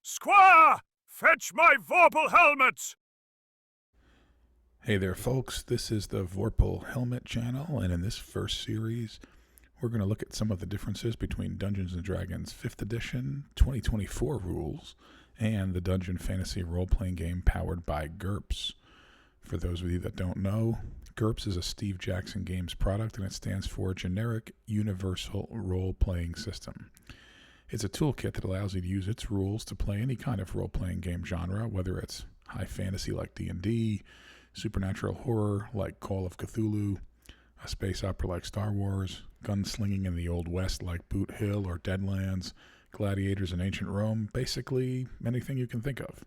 Squire! Fetch my Vorpal helmet! Hey there folks, this is the Vorpal Helmet channel, and in this first series we're going to look at some of the differences between Dungeons & Dragons 5th edition 2024 rules and the Dungeon Fantasy Roleplaying Game powered by GURPS. For those of you that don't know, GURPS is a Steve Jackson Games product, and it stands for Generic Universal Role-Playing System. It's a toolkit that allows you to use its rules to play any kind of role-playing game genre, whether it's high fantasy like D&D, supernatural horror like Call of Cthulhu, a space opera like Star Wars, gunslinging in the Old West like Boot Hill or Deadlands, gladiators in ancient Rome, basically anything you can think of.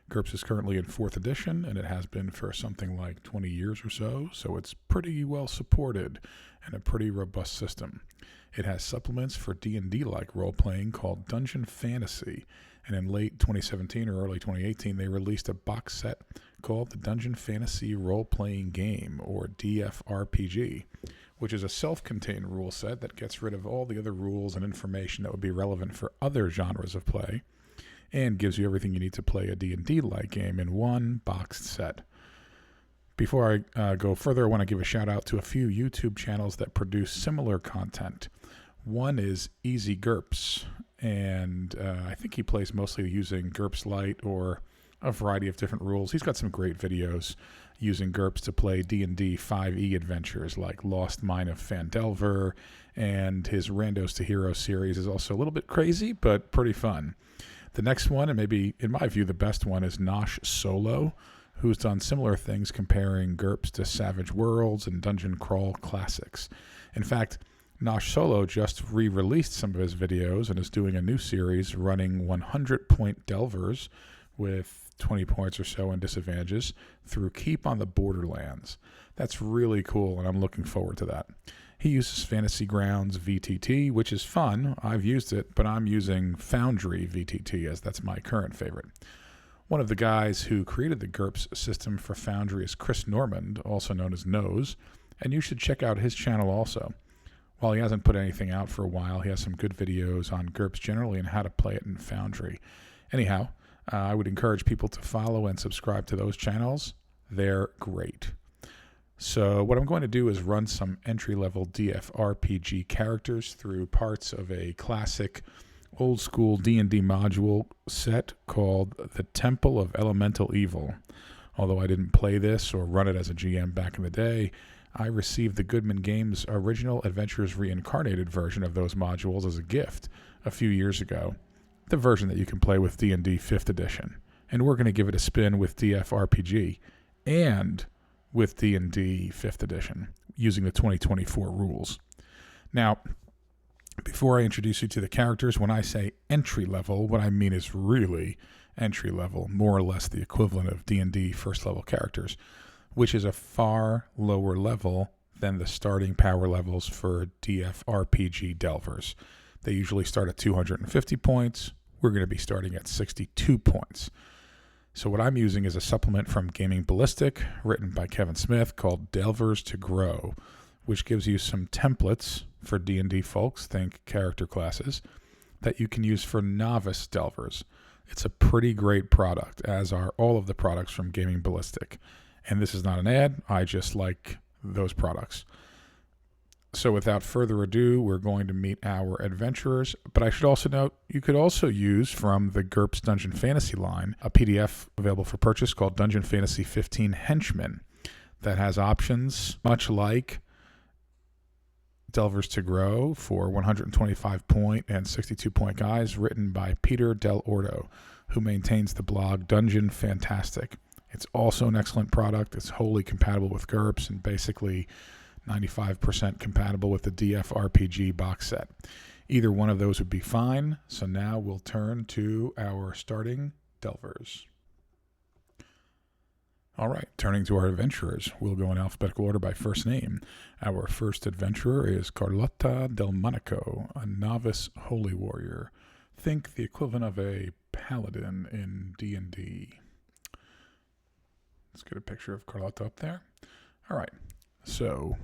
GURPS is currently in 4th edition, and it has been for something like 20 years or so it's pretty well supported and a pretty robust system. It has supplements for D&D-like role-playing called Dungeon Fantasy, and in late 2017 or early 2018, they released a box set called the Dungeon Fantasy Roleplaying Game, or DFRPG, which is a self-contained rule set that gets rid of all the other rules and information that would be relevant for other genres of play, and gives you everything you need to play a D&D-like game in one boxed set. Before I go further, I want to give a shout out to a few YouTube channels that produce similar content. One is Easy GURPS, and I think he plays mostly using GURPS Lite or a variety of different rules. He's got some great videos using GURPS to play D&D 5e adventures like Lost Mine of Phandelver, and his Randos to Heroes series is also a little bit crazy, but pretty fun. The next one, and maybe in my view the best one, is Nosh Solo, who's done similar things comparing GURPS to Savage Worlds and Dungeon Crawl classics. In fact, Nosh Solo just re-released some of his videos and is doing a new series running 100-point delvers with 20 points or so in disadvantages through Keep on the Borderlands. That's really cool, and I'm looking forward to that. He uses Fantasy Grounds VTT, which is fun. I've used it, but I'm using Foundry VTT as that's my current favorite. One of the guys who created the GURPS system for Foundry is Chris Normand, also known as Nose, and you should check out his channel also. While he hasn't put anything out for a while, he has some good videos on GURPS generally and how to play it in Foundry. Anyhow, I would encourage people to follow and subscribe to those channels. They're great. So what I'm going to do is run some entry-level DFRPG characters through parts of a classic old-school D&D module set called The Temple of Elemental Evil. Although I didn't play this or run it as a GM back in the day, I received the Goodman Games original Adventures Reincarnated version of those modules as a gift a few years ago, the version that you can play with D&D 5th edition. And we're going to give it a spin with DFRPG and with D&D 5th edition using the 2024 rules. Now, before I introduce you to the characters, when I say entry level, what I mean is really entry level, more or less the equivalent of D&D first level characters, which is a far lower level than the starting power levels for DFRPG delvers. They usually start at 250 points. We're going to be starting at 62 points. So what I'm using is a supplement from Gaming Ballistic, written by Kevin Smith, called Delvers to Grow, which gives you some templates for D&D folks, think character classes, that you can use for novice delvers. It's a pretty great product, as are all of the products from Gaming Ballistic. And this is not an ad, I just like those products. So without further ado, we're going to meet our adventurers. But I should also note, you could also use from the GURPS Dungeon Fantasy line a PDF available for purchase called Dungeon Fantasy 15 Henchmen that has options much like Delvers to Grow for 125 point and 62 point guys, written by Peter Del Ordo, who maintains the blog Dungeon Fantastic. It's also an excellent product. It's wholly compatible with GURPS and basically 95% compatible with the DFRPG box set. Either one of those would be fine. So now we'll turn to our starting delvers. All right, turning to our adventurers, we'll go in alphabetical order by first name. Our first adventurer is Carlotta Delmonico, a novice holy warrior. Think the equivalent of a paladin in D&D. Let's get a picture of Carlotta up there. All right, so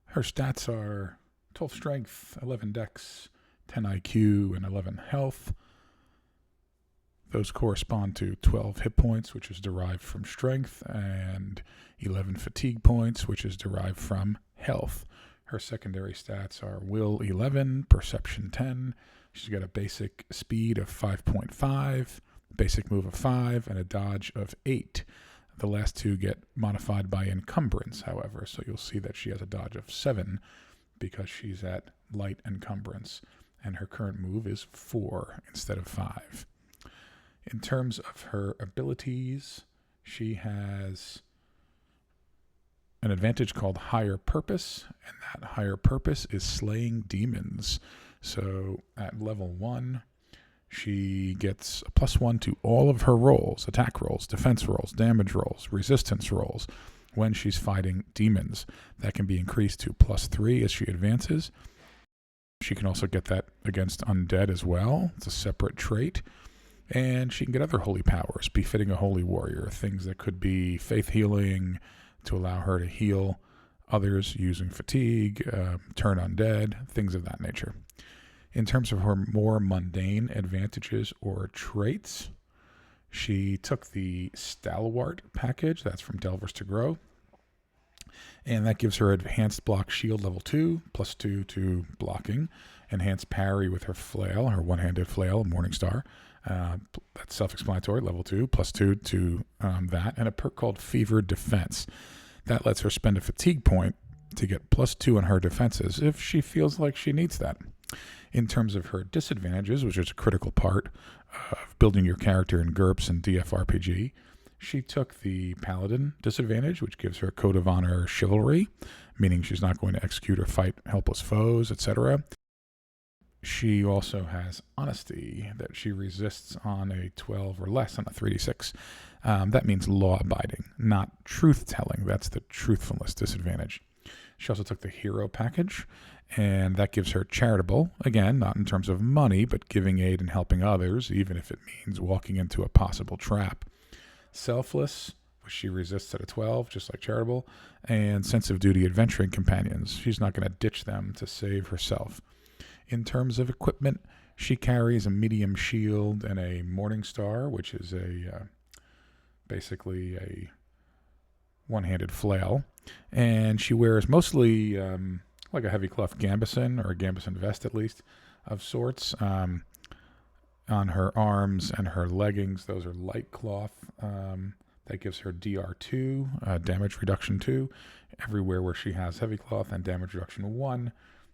her stats are 12 strength, 11 dex, 10 IQ, and 11 health. Those correspond to 12 hit points, which is derived from strength, and 11 fatigue points, which is derived from health. Her secondary stats are Will 11, Perception 10. She's got a basic speed of 5.5, basic move of 5, and a dodge of 8. The last two get modified by encumbrance, however, so you'll see that she has a dodge of 7 because she's at light encumbrance, and her current move is 4 instead of 5. In terms of her abilities, she has an advantage called Higher Purpose, and that Higher Purpose is slaying demons. So at level 1, she gets a +1 to all of her rolls, attack rolls, defense rolls, damage rolls, resistance rolls, when she's fighting demons. That can be increased to +3 as she advances. She can also get that against undead as well. It's a separate trait. And she can get other holy powers, befitting a holy warrior, things that could be faith healing to allow her to heal others using fatigue, turn undead, things of that nature. In terms of her more mundane advantages or traits, she took the Stalwart package, that's from Delvers to Grow, and that gives her enhanced block shield level 2, +2 to blocking, enhanced parry with her flail, her one-handed flail, Morningstar. That's self-explanatory, level 2, +2 to that, and a perk called Fevered Defense. That lets her spend a fatigue point to get +2 on her defenses if she feels like she needs that. In terms of her disadvantages, which is a critical part of building your character in GURPS and DFRPG, she took the Paladin disadvantage, which gives her Code of Honor Chivalry, meaning she's not going to execute or fight helpless foes, etc. She also has Honesty, that she resists on a 12 or less on a 3d6. That means law-abiding, not truth-telling. That's the truthfulness disadvantage. She also took the Hero package, and that gives her Charitable, again, not in terms of money, but giving aid and helping others, even if it means walking into a possible trap. Selfless, which she resists at a 12, just like Charitable, and Sense of Duty Adventuring Companions. She's not going to ditch them to save herself. In terms of equipment, she carries a medium shield and a Morningstar, which is basically a one-handed flail. And she wears mostly like a heavy cloth gambeson, or a gambeson vest at least, of sorts. On her arms and her leggings, those are light cloth. That gives her DR2, damage reduction 2, everywhere where she has heavy cloth, and damage reduction 1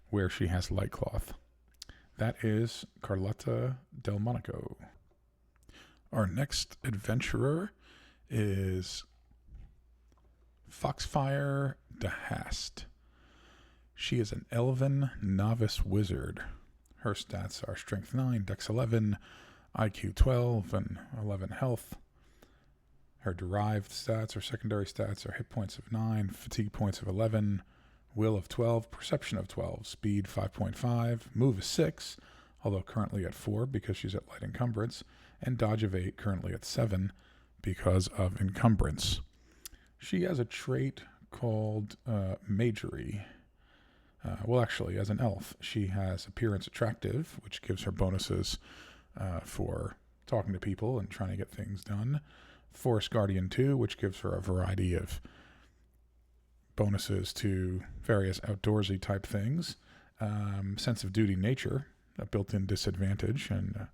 where she has light cloth. That is Carlotta Delmonico. Our next adventurer is Foxfire Dahast. She is an elven novice wizard. Her stats are Strength 9, Dex 11, IQ 12, and 11 health. Her derived stats or secondary stats are hit points of 9, fatigue points of 11, Will of 12, Perception of 12, Speed 5.5, Move is 6, although currently at 4 because she's at light encumbrance, and Dodge of 8, currently at 7 because of encumbrance. She has a trait called Magery. Well, actually, as an elf, she has Appearance Attractive, which gives her bonuses for talking to people and trying to get things done. Forest Guardian 2, which gives her a variety of bonuses to various outdoorsy type things. Sense of Duty Nature, a built-in disadvantage, and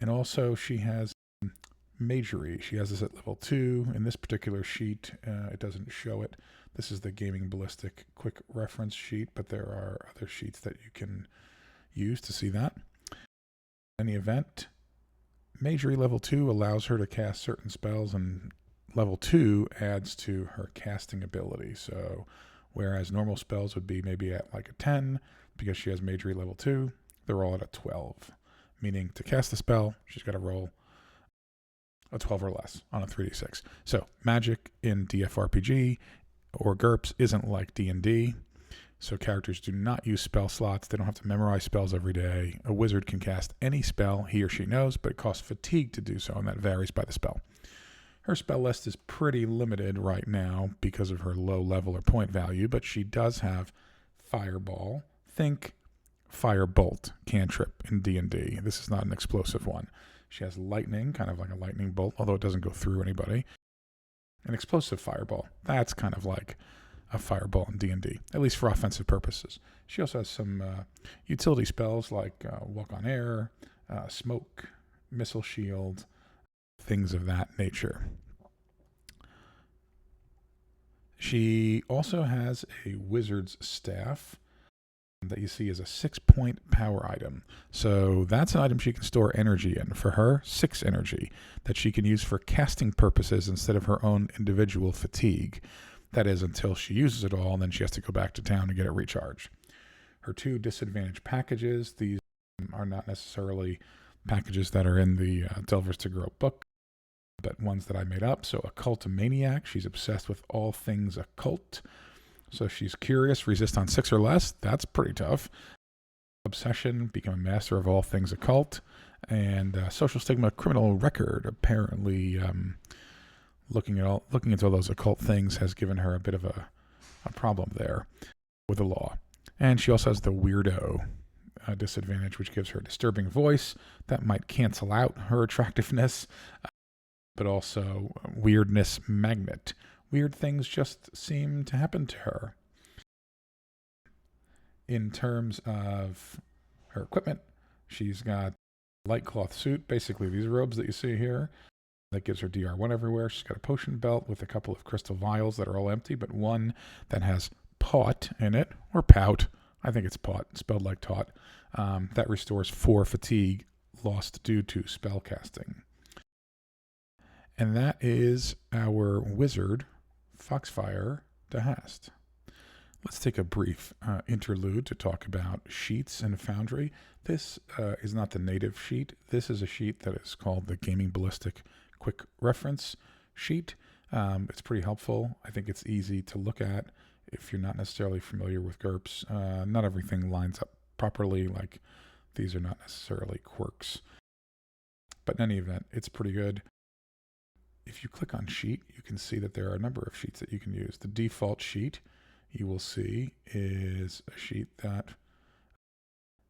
also she has Magery. She has this at level 2. In this particular sheet, it doesn't show it. This is the Gaming Ballistic quick reference sheet, but there are other sheets that you can use to see that. In any event, Magery level 2 allows her to cast certain spells, and level 2 adds to her casting ability. So whereas normal spells would be maybe at like a 10, because she has Magery level 2, they're all at a 12. Meaning to cast the spell, she's got to roll a 12 or less on a 3d6. So magic in DFRPG or GURPS isn't like D&D. So characters do not use spell slots. They don't have to memorize spells every day. A wizard can cast any spell he or she knows, but it costs fatigue to do so, and that varies by the spell. Her spell list is pretty limited right now because of her low level or point value, but she does have Fireball. Think Firebolt cantrip in D&D. This is not an explosive one. She has lightning, kind of like a lightning bolt, although it doesn't go through anybody. An explosive fireball. That's kind of like a fireball in D&D, at least for offensive purposes. She also has some utility spells like walk on air, smoke, missile shield, things of that nature. She also has a wizard's staff that you see as a 6-point power item. So that's an item she can store energy in. For her, 6 energy that she can use for casting purposes instead of her own individual fatigue. That is until she uses it all, and then she has to go back to town to get it recharged. Her 2 disadvantage packages, these are not necessarily packages that are in the Delvers to Grow book, but ones that I made up. So Occult Maniac, she's obsessed with all things occult. So she's curious, resist on 6 or less. That's pretty tough. Obsession, become a master of all things occult. And social stigma, criminal record. Apparently, looking into all those occult things has given her a bit of a problem there with the law. And she also has the weirdo disadvantage, which gives her a disturbing voice that might cancel out her attractiveness, but also weirdness magnet. Weird things just seem to happen to her. In terms of her equipment, she's got a light cloth suit, basically these robes that you see here, that gives her DR1 everywhere. She's got a potion belt with a couple of crystal vials that are all empty, but one that has pot in it, or pout. I think it's pot, spelled like taught. That restores 4 fatigue lost due to spellcasting. And that is our wizard, Foxfire Dahast. Let's take a brief interlude to talk about sheets in Foundry. This is not the native sheet. This is a sheet that is called the Gaming Ballistic Quick Reference sheet. It's pretty helpful. I think it's easy to look at if you're not necessarily familiar with GURPS. Not everything lines up properly, like these are not necessarily quirks. But in any event, it's pretty good. If you click on sheet, you can see that there are a number of sheets that you can use. The default sheet you will see is a sheet that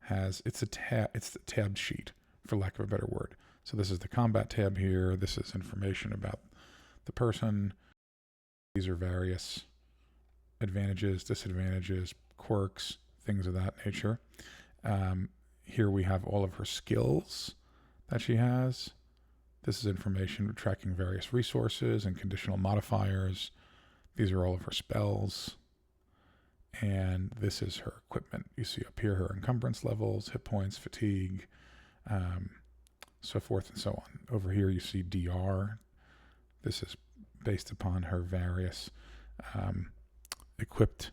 has, it's the tabbed sheet, for lack of a better word. So this is the combat tab here. This is information about the person. These are various advantages, disadvantages, quirks, things of that nature. Here we have all of her skills that she has. This is information tracking various resources and conditional modifiers. These are all of her spells. And this is her equipment. You see up here her encumbrance levels, hit points, fatigue, so forth and so on. Over here you see DR. This is based upon her various equipped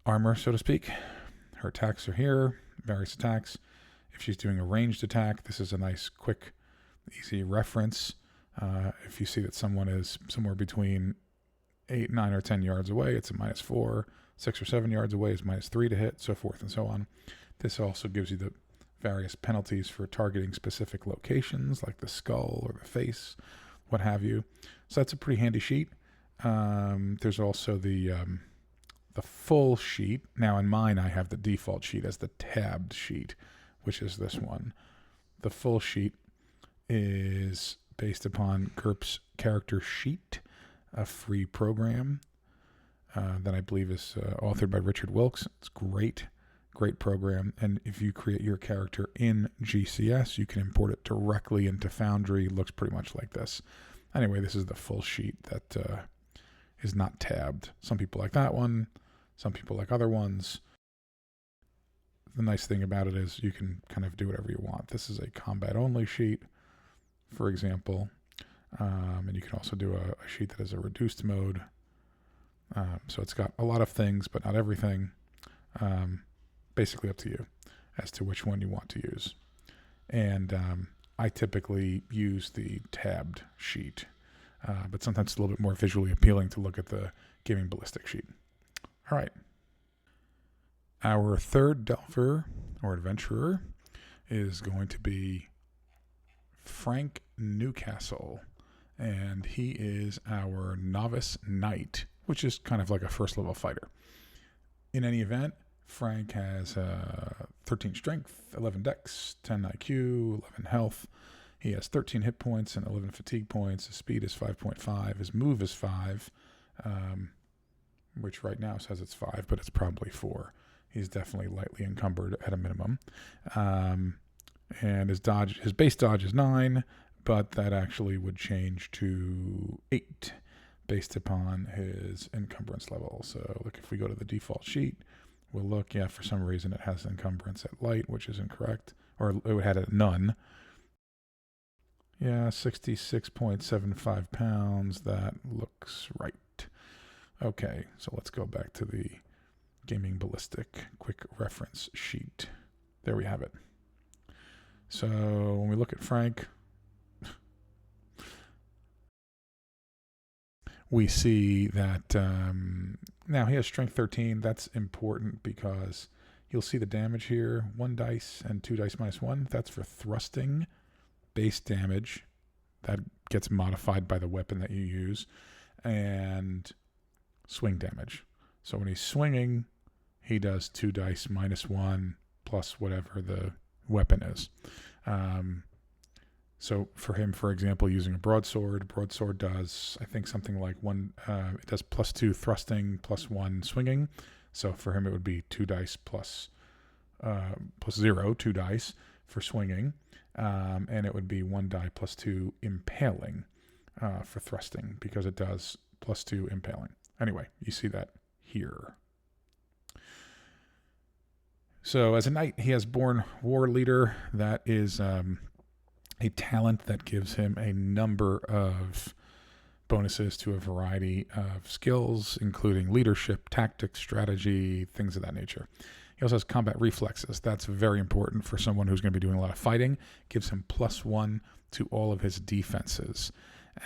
armor, so to speak. Her attacks are here, various attacks. If she's doing a ranged attack, this is a nice, quick, easy reference. If you see that someone is somewhere between 8, 9, or 10 yards away, it's a -4. 6 or 7 yards away is -3 to hit, so forth and so on. This also gives you the various penalties for targeting specific locations, like the skull or the face, what have you. So that's a pretty handy sheet. There's also the full sheet. Now in mine, I have the default sheet as the tabbed sheet, which is this one. The full sheet is based upon GURPS Character Sheet, a free program that I believe is authored by Richard Wilkes. It's great program. And if you create your character in GCS, you can import it directly into Foundry. It looks pretty much like this. Anyway, this is the full sheet that is not tabbed. Some people like that one. Some people like other ones. The nice thing about it is you can kind of do whatever you want. This is a combat-only sheet, for example. And you can also do a sheet that has a reduced mode. So it's got a lot of things, but not everything. Basically up to you as to which one you want to use. And I typically use the tabbed sheet, but sometimes it's a little bit more visually appealing to look at the Gaming Ballistic sheet. All right. Our third Delver, or Adventurer, is going to be Frank Newcastle. And he is our Novice Knight, which is kind of like a first level fighter. In any event, Frank has 13 strength, 11 dex, 10 IQ, 11 health. He has 13 hit points and 11 fatigue points. His speed is 5.5. His move is 5, which right now says it's 5, but it's probably 4. He's definitely lightly encumbered at a minimum. And his base dodge is 9, but that actually would change to 8 based upon his encumbrance level. So look, if we go to the default sheet, we'll look, yeah, for some reason it has encumbrance at light, which is incorrect, or it had it at none. Yeah, 66.75 pounds, that looks right. Okay, so let's go back to the Gaming Ballistic quick reference sheet. There we have it. So when we look at Frank, we see that now he has strength 13. That's important because you'll see the damage here. 1 dice and 2 dice minus 1. That's for thrusting base damage. That gets modified by the weapon that you use. And swing damage. So when he's swinging, he does 2 dice minus 1 plus whatever the weapon is. So for him, for example, using a broadsword does, I think, something like it does +2 thrusting, +1 swinging. So for him, it would be 2 dice plus 0, 2 dice for swinging. And it would be 1 die +2 impaling for thrusting, because it does +2 impaling. Anyway, you see that here. So as a knight, he has Born War Leader. That is a talent that gives him a number of bonuses to a variety of skills, including leadership, tactics, strategy, things of that nature. He also has combat reflexes. That's very important for someone who's going to be doing a lot of fighting. Gives him +1 to all of his defenses,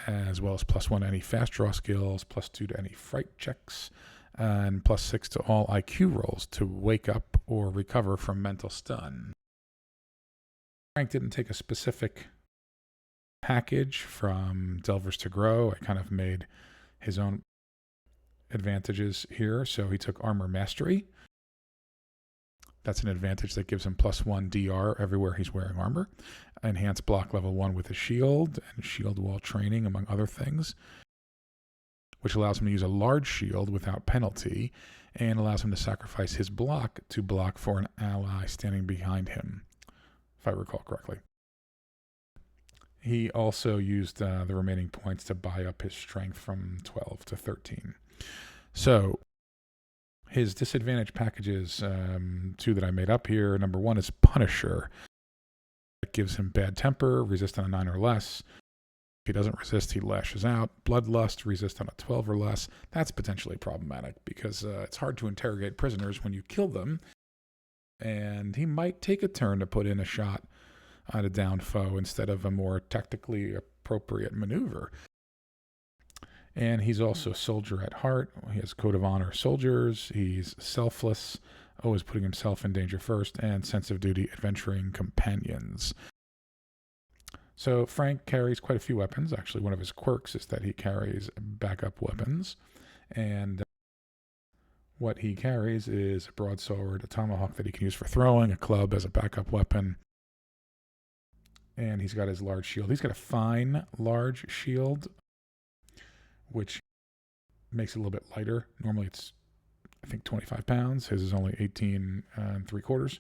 as well as +1 to any fast draw skills, +2 to any fright checks, and +6 to all IQ rolls to wake up or recover from mental stun. Frank didn't take a specific package from Delvers to Grow. I kind of made his own advantages here. So he took Armor Mastery. That's an advantage that gives him +1 DR everywhere he's wearing armor. Enhanced block level 1 with a shield and shield wall training, among other things, which allows him to use a large shield without penalty and allows him to sacrifice his block to block for an ally standing behind him, if I recall correctly. He also used the remaining points to buy up his strength from 12 to 13. So his disadvantage packages, 2 that I made up here. Number 1 is Punisher. It gives him bad temper, resist on a 9 or less. If he doesn't resist, he lashes out. Bloodlust, resist on a 12 or less. That's potentially problematic because it's hard to interrogate prisoners when you kill them. And he might take a turn to put in a shot on a downed foe instead of a more tactically appropriate maneuver. And he's also Soldier at Heart. He has Code of Honor Soldiers. He's Selfless, always putting himself in danger first, and Sense of Duty Adventuring Companions. So Frank carries quite a few weapons. Actually, one of his quirks is that he carries backup weapons. And what he carries is a broadsword, a tomahawk that he can use for throwing, a club as a backup weapon. And he's got his large shield. He's got a fine large shield, which makes it a little bit lighter. Normally it's, I think, 25 pounds. His is only 18 3/4.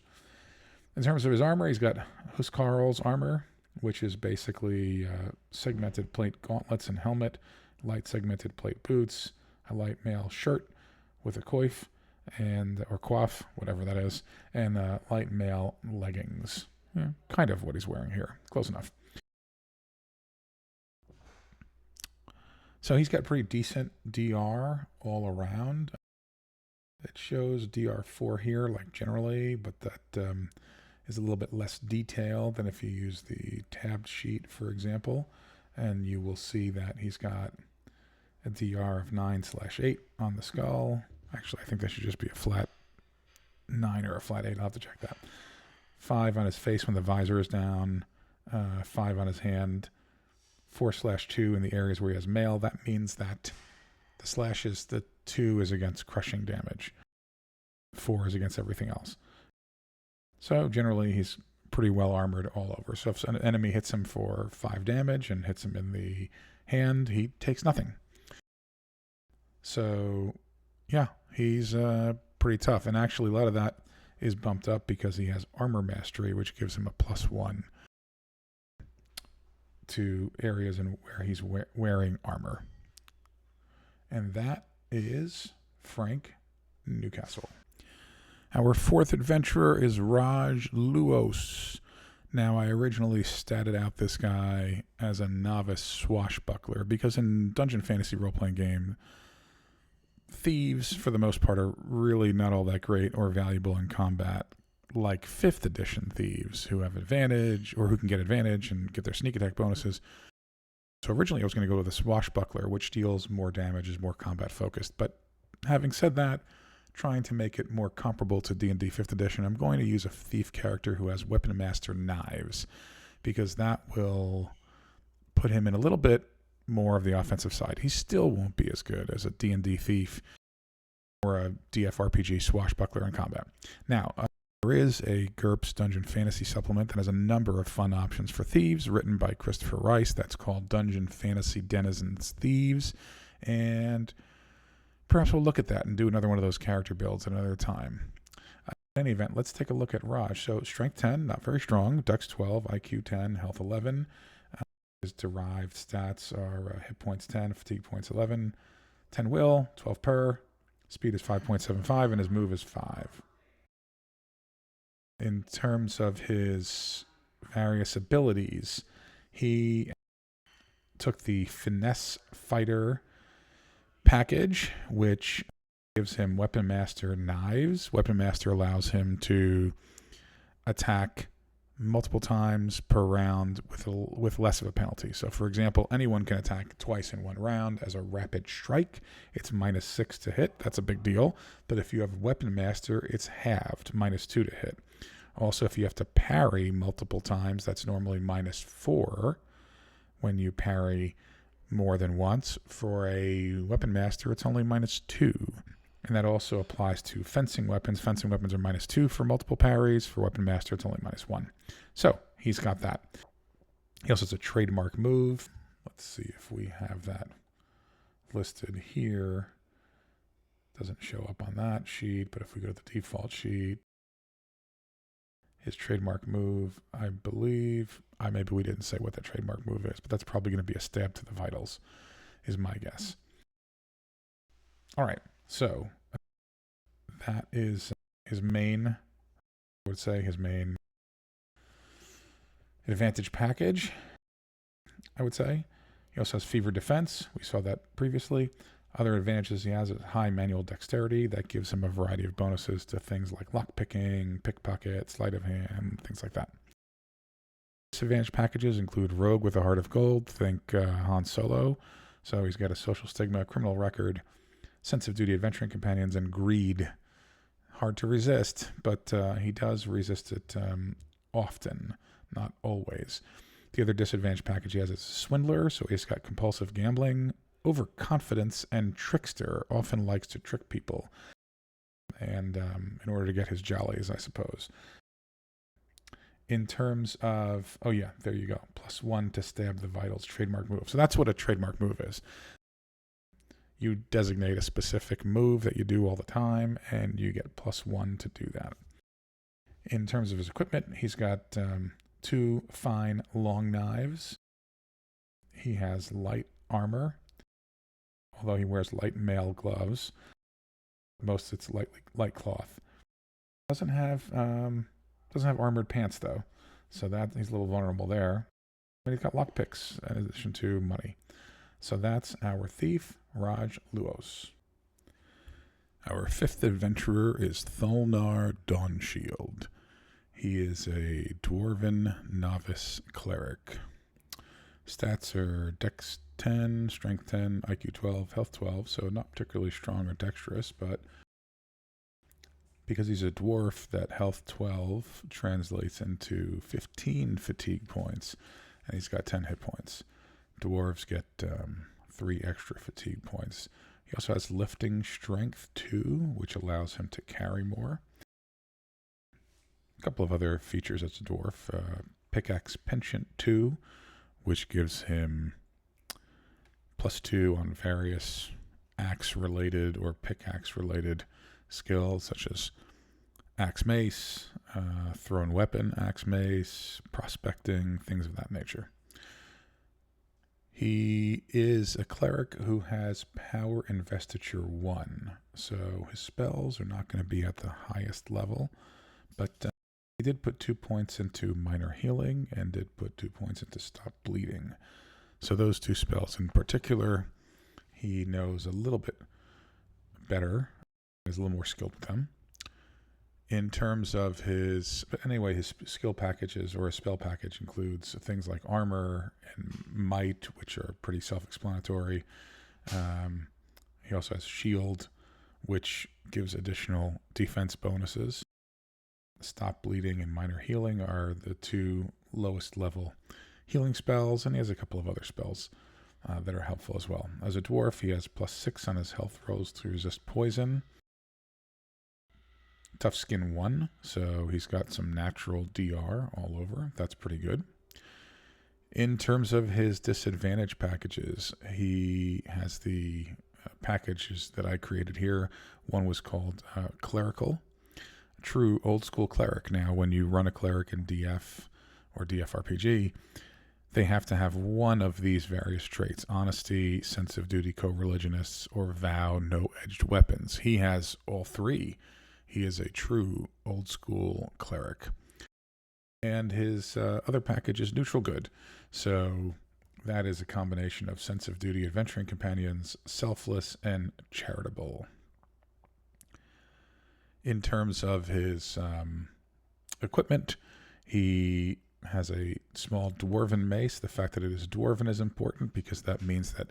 In terms of his armor, he's got Huskarl's armor, which is basically segmented plate gauntlets and helmet, light segmented plate boots, a light mail shirt with a coif, or coif, whatever that is, and light mail leggings. Yeah, kind of what he's wearing here. Close enough. So he's got pretty decent DR all around. It shows DR4 here, like generally, but that is a little bit less detailed than if you use the tabbed sheet, for example. And you will see that he's got a DR of 9/8 on the skull. Actually, I think that should just be a flat 9 or a flat 8. I'll have to check that. 5 on his face when the visor is down. 5 on his hand. 4/2 in the areas where he has mail. That means that the 2 is against crushing damage. 4 is against everything else. So generally he's pretty well armored all over. So if an enemy hits him for 5 damage and hits him in the hand, he takes nothing. So yeah, he's pretty tough. And actually a lot of that is bumped up because he has armor mastery, which gives him a +1 to areas in where he's wearing armor. And that is Frank Newcastle. Our 4th adventurer is Luos. Now, I originally statted out this guy as a novice swashbuckler because in Dungeon Fantasy Roleplaying Game, thieves, for the most part, are really not all that great or valuable in combat, like 5th edition thieves who have advantage or who can get advantage and get their sneak attack bonuses. So originally I was going to go with a swashbuckler, which deals more damage, is more combat focused. But having said that, trying to make it more comparable to D&D 5th edition, I'm going to use a thief character who has Weapon Master Knives, because that will put him in a little bit more of the offensive side. He still won't be as good as a D&D thief or a DFRPG swashbuckler in combat. Now, there is a GURPS Dungeon Fantasy supplement that has a number of fun options for thieves, written by Christopher Rice. That's called Dungeon Fantasy Denizens Thieves, and perhaps we'll look at that and do another one of those character builds at another time. In any event, let's take a look at Raj. So Strength 10, not very strong. Dex 12, IQ 10, Health 11. His derived stats are hit points 10, fatigue points 11, 10 will, 12 per. Speed is 5.75, and his move is 5. In terms of his various abilities, he took the Finesse Fighter package, which gives him Weapon Master Knives. Weapon Master allows him to attack multiple times per round with less of a penalty. So for example, anyone can attack twice in one round as a rapid strike. It's -6 to hit. That's a big deal. But if you have Weapon Master, it's halved, -2 to hit. Also, if you have to parry multiple times, that's normally -4 when you parry more than once. For a Weapon Master, it's only -2. And that also applies to fencing weapons. Fencing weapons are -2 for multiple parries. For Weapon Master, it's only -1. So he's got that. He also has a trademark move. Let's see if we have that listed here. Doesn't show up on that sheet, but if we go to the default sheet, his trademark move, I believe, maybe we didn't say what that trademark move is, but that's probably going to be a stab to the vitals, is my guess. All right, so that is his main, I would say his main advantage package, I would say. He also has Fever Defense. We saw that previously. Other advantages he has is high manual dexterity. That gives him a variety of bonuses to things like lockpicking, pickpocket, sleight of hand, things like that. Disadvantage packages include Rogue with a Heart of Gold. Think Han Solo. So he's got a social stigma, criminal record, sense of duty, adventuring companions, and greed. Hard to resist, but he does resist it often, not always. The other disadvantage package he has is Swindler. So he's got compulsive gambling, overconfidence, and trickster. Often likes to trick people, and in order to get his jollies, I suppose. In terms of, oh yeah, there you go, +1 to stab the vitals, trademark move. So that's what a trademark move is. You designate a specific move that you do all the time, and you get +1 to do that. In terms of his equipment, he's got 2 fine long knives. He has light armor, although he wears light mail gloves. Most it's light cloth. Doesn't have armored pants though, so that he's a little vulnerable there. But he's got lockpicks in addition to money. So that's our thief, Luos. Our 5th adventurer is Thulnar Dawnshield. He is a dwarven novice cleric. Stats are Dex 10, Strength 10, IQ 12, Health 12, so not particularly strong or dexterous, but because he's a dwarf, that Health 12 translates into 15 fatigue points, and he's got 10 hit points. Dwarves get 3 extra fatigue points. He also has Lifting Strength 2, which allows him to carry more. couple of other features as a dwarf. Pickaxe Penchant 2, which gives him +2 on various axe-related or pickaxe-related skills, such as axe mace, thrown weapon, axe mace, prospecting, things of that nature. He is a cleric who has power investiture 1, so his spells are not going to be at the highest level, but he did put 2 points into minor healing and did put 2 points into stop bleeding. So those 2 spells in particular, he knows a little bit better, is a little more skilled with them. In terms of his skill packages or his spell package includes things like armor and might, which are pretty self-explanatory. He also has shield, which gives additional defense bonuses. Stop bleeding and minor healing are the 2 lowest level healing spells, and he has a couple of other spells that are helpful as well. As a dwarf, he has +6 on his health rolls to resist poison. Tough Skin 1, so he's got some natural DR all over. That's pretty good. In terms of his disadvantage packages, he has the packages that I created here. One was called Clerical, true old school cleric. Now, when you run a cleric in DF or DFRPG, they have to have one of these various traits: honesty, sense of duty, co-religionists, or vow no-edged weapons. He has all 3. He is a true old school cleric. And his other package is neutral good. So that is a combination of sense of duty, adventuring companions, selfless, and charitable. In terms of his equipment, he has a small dwarven mace. The fact that it is dwarven is important because that means that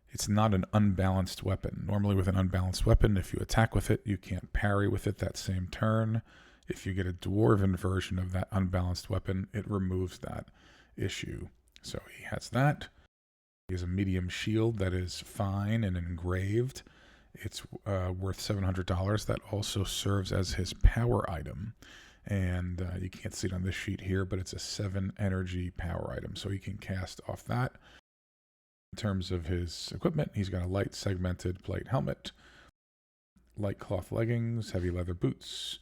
it's not an unbalanced weapon. Normally with an unbalanced weapon, if you attack with it, you can't parry with it that same turn. If you get a dwarven version of that unbalanced weapon, it removes that issue. So he has that. He has a medium shield that is fine and engraved. It's worth $700. That also serves as his power item. And you can't see it on this sheet here, but it's a 7 energy power item. So he can cast off that. In terms of his equipment, he's got a light segmented plate helmet, light cloth leggings, heavy leather boots,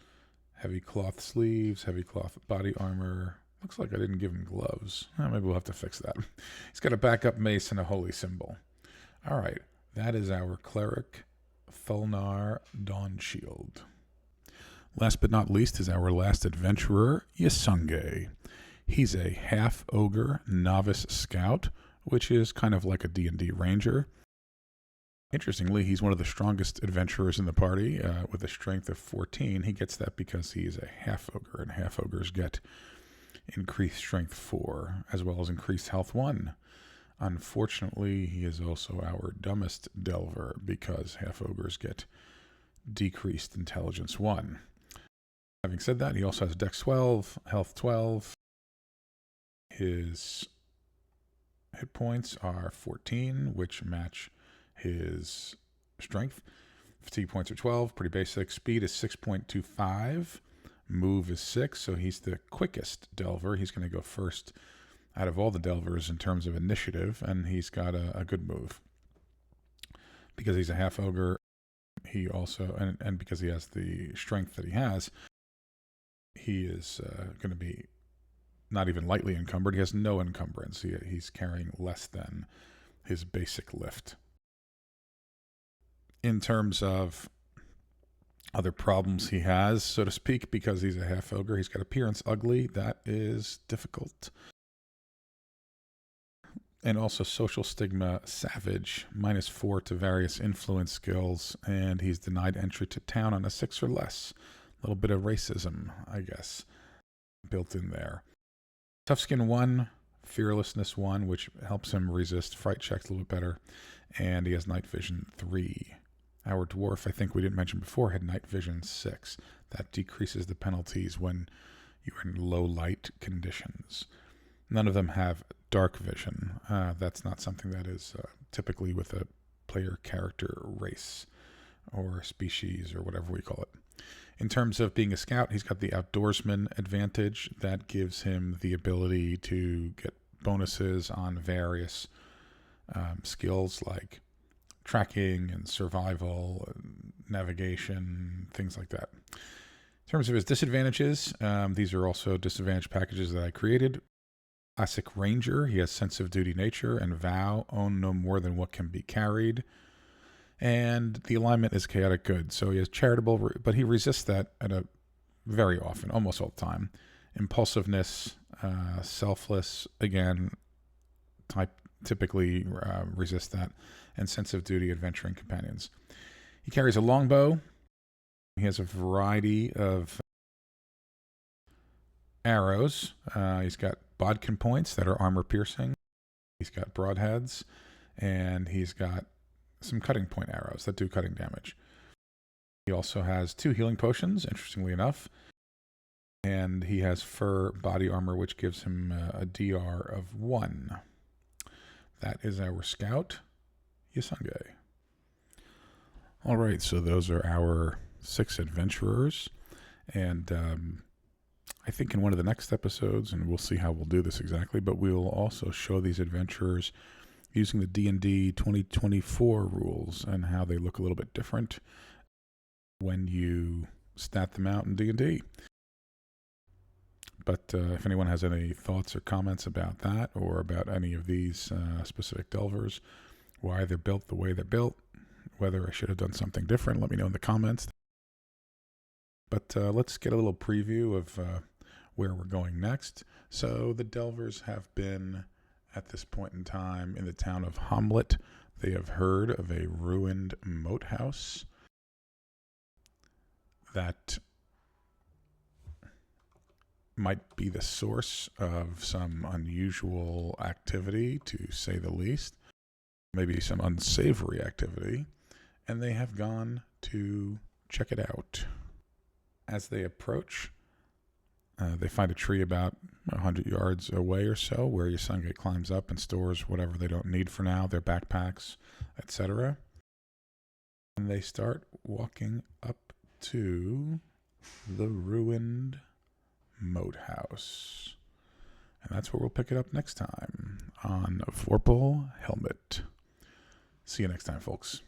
heavy cloth sleeves, heavy cloth body armor. Looks like I didn't give him gloves. Maybe we'll have to fix that. He's got a backup mace and a holy symbol. All right, that is our cleric, Thulnar Dawnshield. Last but not least is our last adventurer, Yesunge. He's a half-ogre novice scout, which is kind of like a D&D ranger. Interestingly, he's one of the strongest adventurers in the party with a strength of 14. He gets that because he is a half-ogre, and half-ogres get increased strength 4, as well as increased health 1. Unfortunately, he is also our dumbest delver because half-ogres get decreased intelligence 1. Having said that, he also has dex 12, health 12. His hit points are 14, which match his strength. Fatigue points are 12, pretty basic. Speed is 6.25. Move is 6, so he's the quickest delver. He's going to go first out of all the delvers in terms of initiative, and he's got a good move. Because he's a half-ogre, he also, and because he has the strength that he has, he is going to be not even lightly encumbered. He has no encumbrance. He's carrying less than his basic lift. In terms of other problems he has, so to speak, because he's a half-ogre, he's got appearance ugly. That is difficult. And also social stigma savage, -4 to various influence skills, and he's denied entry to town on a 6 or less. A little bit of racism, I guess, built in there. Tough Skin 1, Fearlessness 1, which helps him resist fright checks a little bit better, and he has Night Vision 3. Our dwarf, I think we didn't mention before, had Night Vision 6. That decreases the penalties when you're in low light conditions. None of them have dark vision. That's not something that is typically with a player character race or species or whatever we call it. In terms of being a scout, he's got the outdoorsman advantage. That gives him the ability to get bonuses on various skills like tracking and survival and navigation, things like that. In terms of his disadvantages, these are also disadvantage packages that I created. Classic Ranger, he has sense of duty nature and vow, own no more than what can be carried. And the alignment is chaotic good. So he has charitable, but he resists that very often, almost all the time. Impulsiveness, selfless, again, typically resist that. And sense of duty, adventuring companions. He carries a longbow. He has a variety of arrows. He's got bodkin points that are armor piercing. He's got broadheads, and he's got some cutting point arrows that do cutting damage. He also has 2 healing potions, interestingly enough, and he has fur body armor, which gives him a DR of 1. That is our scout, Yesunge. All right, so those are our 6 adventurers, and I think in one of the next episodes, and we'll see how we'll do this exactly, but we'll also show these adventurers using the D&D 2024 rules and how they look a little bit different when you stat them out in D&D. But if anyone has any thoughts or comments about that or about any of these specific delvers, why they're built the way they're built, whether I should have done something different, let me know in the comments. But let's get a little preview of where we're going next. So the delvers have been, at this point in time, in the town of Hamlet. They have heard of a ruined moat house that might be the source of some unusual activity, to say the least, maybe some unsavory activity, and they have gone to check it out. As they approach, they find a tree about 100 yards away or so where Yesunge climbs up and stores whatever they don't need for now, their backpacks, etc. And they start walking up to the ruined moat house. And that's where we'll pick it up next time on Vorpal Helmet. See you next time, folks.